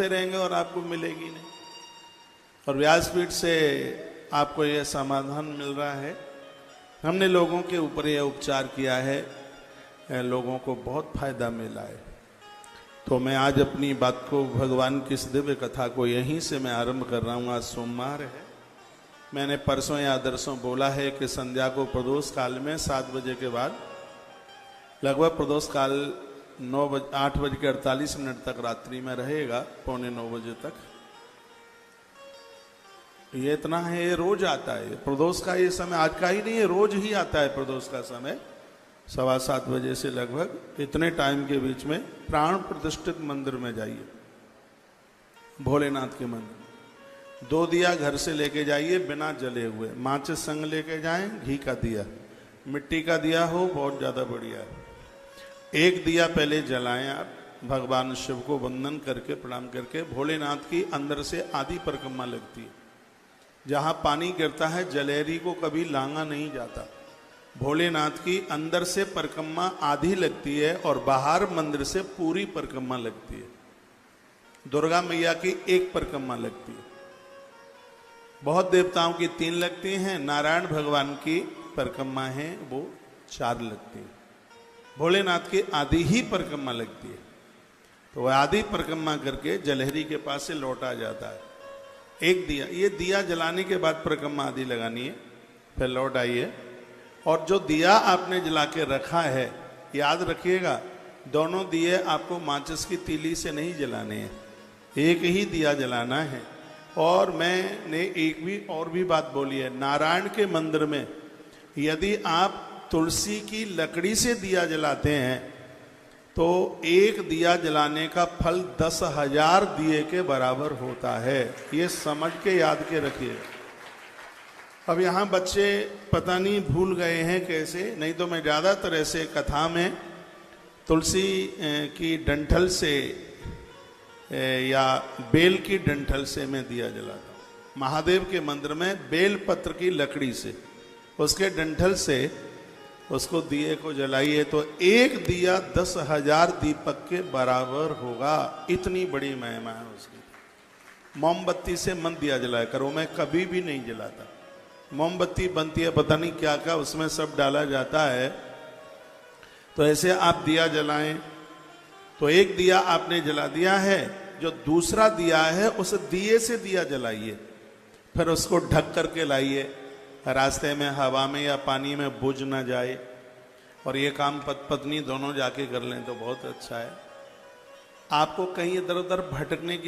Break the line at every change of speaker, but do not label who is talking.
रहेंगे और आपको मिलेगी नहीं। और व्यासपीठ से आपको यह समाधान मिल रहा है। हमने लोगों के ऊपर यह उपचार किया है, लोगों को बहुत फायदा मिला है। तो मैं आज अपनी बात को, भगवान की इस दिव्य कथा को यहीं से मैं आरंभ कर रहा हूँ। आज सोमवार है। मैंने परसों या दरसों बोला है कि संध्या को प्रदोष काल में 7 बजे के बाद लगभग प्रदोष काल 8:48 तक रात्रि में रहेगा, 8:45 बजे तक। ये इतना है, ये रोज आता है प्रदोष का। ये समय आज का ही नहीं है, रोज ही आता है प्रदोष का समय। 7:15 बजे से लगभग इतने टाइम के बीच में प्राण प्रतिष्ठित मंदिर में जाइए, भोलेनाथ के मंदिर में। 2 दिया घर से लेके जाइए बिना जले हुए, माचिस संग लेके जाएं, घी का दिया, मिट्टी का दिया हो बहुत ज़्यादा बढ़िया है। 1 दिया पहले जलाएं आप, भगवान शिव को वंदन करके प्रणाम करके। भोलेनाथ की अंदर से आधी परिक्रमा लगती है। जहाँ पानी गिरता है जलेरी को कभी लांगा नहीं जाता। भोलेनाथ की अंदर से परिक्रमा आधी लगती है और बाहर मंदिर से पूरी परिक्रमा लगती है। दुर्गा मैया की 1 परिक्रमा लगती है। बहुत देवताओं की 3 लगती हैं। नारायण भगवान की परिक्रमा है वो 4 लगती है। भोलेनाथ की आधी ही परिक्रमा लगती है। तो वह आधी परिक्रमा करके जलहरी के पास से लौटा जाता है। 1 दिया, ये दिया जलाने के बाद परिक्रमा आधी लगानी है, फिर लौट आइए। और जो दिया आपने जला के रखा है, याद रखिएगा, दोनों दिए आपको माचिस की तीली से नहीं जलाने हैं, एक ही दिया जलाना है। और मैंने एक और भी बात बोली है, नारायण के मंदिर में यदि आप तुलसी की लकड़ी से दिया जलाते हैं तो 1 दिया जलाने का फल 10,000 दिए के बराबर होता है। ये समझ के याद के रखिए। अब यहाँ बच्चे पता नहीं भूल गए हैं कैसे, नहीं तो मैं ज़्यादातर ऐसे कथा में तुलसी की डंठल से या बेल की डंठल से मैं दिया जलाता हूँ। महादेव के मंदिर में बेल पत्र की लकड़ी से, उसके डंठल से उसको दिए को जलाइए तो 1 दिया 10,000 दीपक के बराबर होगा। इतनी बड़ी महिमा है उसकी। मोमबत्ती से मन दिया जलाया करो, मैं कभी भी नहीं जलाता। मोमबत्ती बनती है पता नहीं क्या क्या, उसमें सब डाला जाता है। तो ऐसे आप दिया जलाएं तो 1 दिया आपने जला दिया है, जो दूसरा दिया है उस दिए से दिया जलाइए, फिर उसको ढक करके लाइए, रास्ते में हवा में या पानी में बुझ ना जाए। और ये काम पत्नी दोनों जाके कर लें तो बहुत अच्छा है। आपको कहीं इधर उधर भटकने की